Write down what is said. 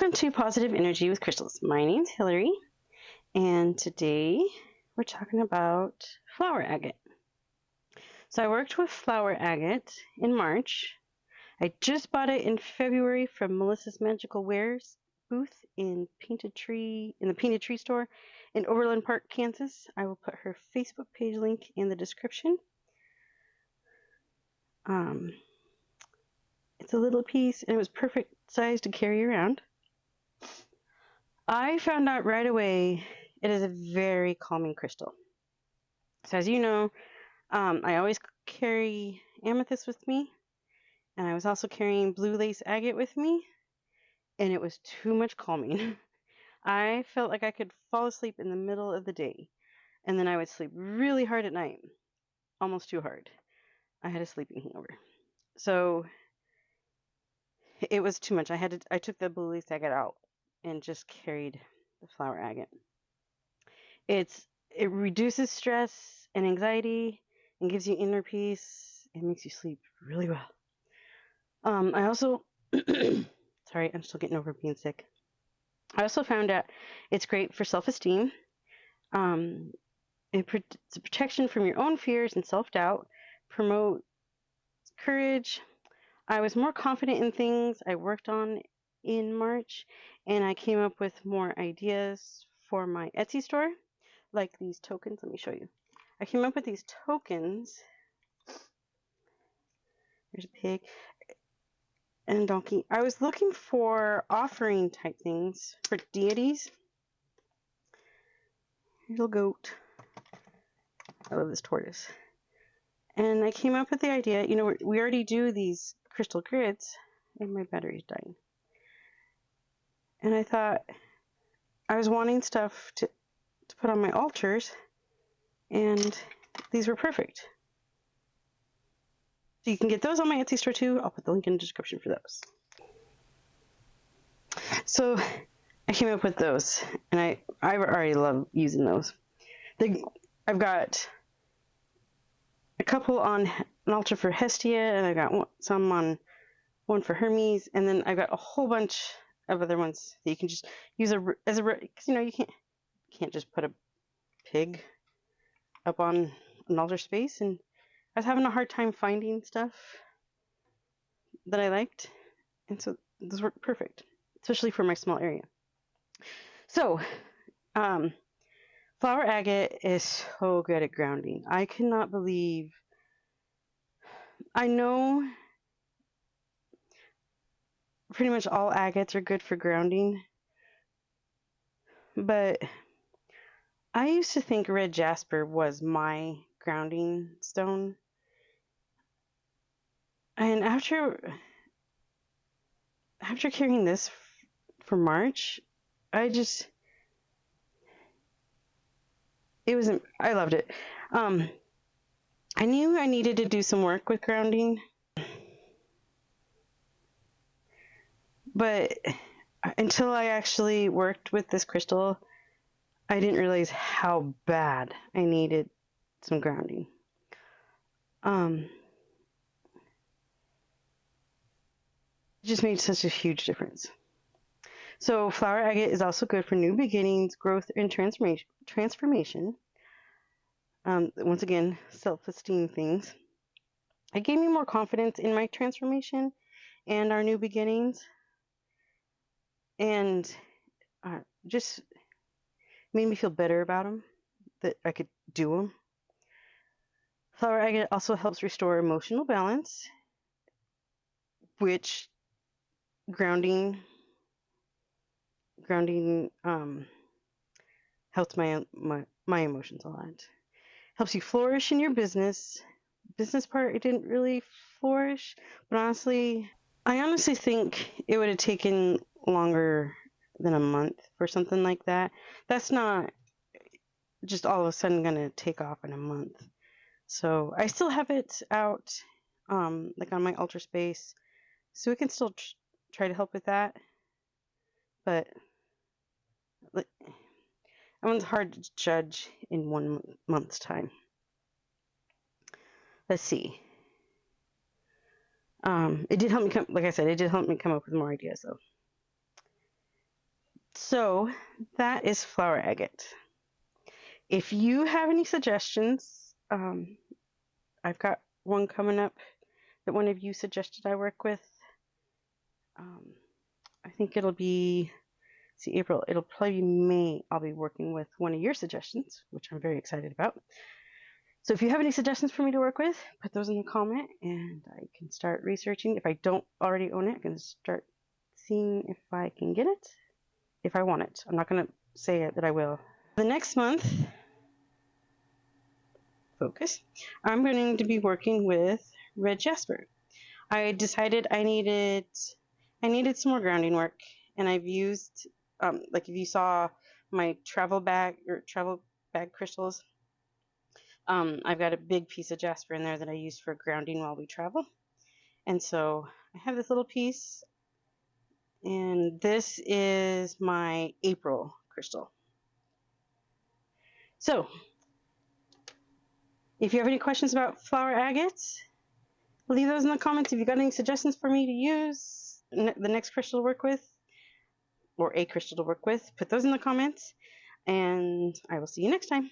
Welcome to Positive Energy with Crystals. My name's Hillary, and today we're talking about flower agate. So I worked with flower agate in March. I just bought it in February from Melissa's Magical Wares booth in the Painted Tree store in Overland Park, Kansas. I will put her Facebook page link in the description. It's a little piece, and it was perfect size to carry around. I found out right away it is a very calming crystal. So as you know, I always carry amethyst with me, and I was also carrying blue lace agate with me, and it was too much calming. I felt like I could fall asleep in the middle of the day, and then I would sleep really hard at night, almost too hard. I had a sleeping hangover. So it was too much. I took the blue lace agate out and just carried the flower agate. It reduces stress and anxiety and gives you inner peace. It makes you sleep really well. I also, sorry, I'm still getting over being sick. I also found out it's great for self-esteem. It's a protection from your own fears and self-doubt, promotes courage. I was more confident in things I worked on in March, and I came up with more ideas for my Etsy store, like these tokens. Let me show you. I came up with these tokens. There's a pig and a donkey. I was looking for offering type things for deities. Little goat. I love this tortoise. And I came up with the idea, we already do these crystal grids, and my battery's dying. And I thought I was wanting stuff to put on my altars, and these were perfect. So you can get those on my Etsy store too. I'll put the link in the description for those. So I came up with those, and I already love using those. I've got a couple on an altar for Hestia, and I got some on one for Hermes, and then I've got a whole bunch of other ones that you can just use because you can't just put a pig up on an altar space, and I was having a hard time finding stuff that I liked, and so those work perfect, especially for my small area. So, flower agate is so good at grounding. I cannot believe. I know pretty much all agates are good for grounding, but I used to think red jasper was my grounding stone. And after carrying this for March, I loved it. I knew I needed to do some work with grounding, but until I actually worked with this crystal, I didn't realize how bad I needed some grounding. It just made such a huge difference. So flower agate is also good for new beginnings, growth, and transformation. Once again, self-esteem things. It gave me more confidence in my transformation and our new beginnings, and just made me feel better about them, that I could do them. Flower agate also helps restore emotional balance, which grounding helps my emotions a lot. Helps you flourish in your business. Business part, it didn't really flourish, but I honestly think it would have taken longer than a month for something like that. That's not just all of a sudden going to take off in a month. So I still have it out, like on my altar space, so we can still try to help with that. But that one's hard to judge in 1 month's time. Let's see. It did help me come up with more ideas though. So that is flower agate. If you have any suggestions, I've got one coming up that one of you suggested I work with. I think it'll be, see, April, it'll probably be May. I'll be working with one of your suggestions, which I'm very excited about. So if you have any suggestions for me to work with, put those in the comment and I can start researching. If I don't already own it, I can start seeing if I can get it, if I want it. I'm not going to say it that I will. The next month, focus, I'm going to be working with red jasper. I decided I needed some more grounding work, and I've used, like if you saw my travel bag crystals, I've got a big piece of jasper in there that I use for grounding while we travel. And so I have this little piece, and this is my April crystal. So if you have any questions about flower agates, leave those in the comments. If you've got any suggestions for me to use the next crystal to work with, or a crystal to work with, put those in the comments, and I will see you next time.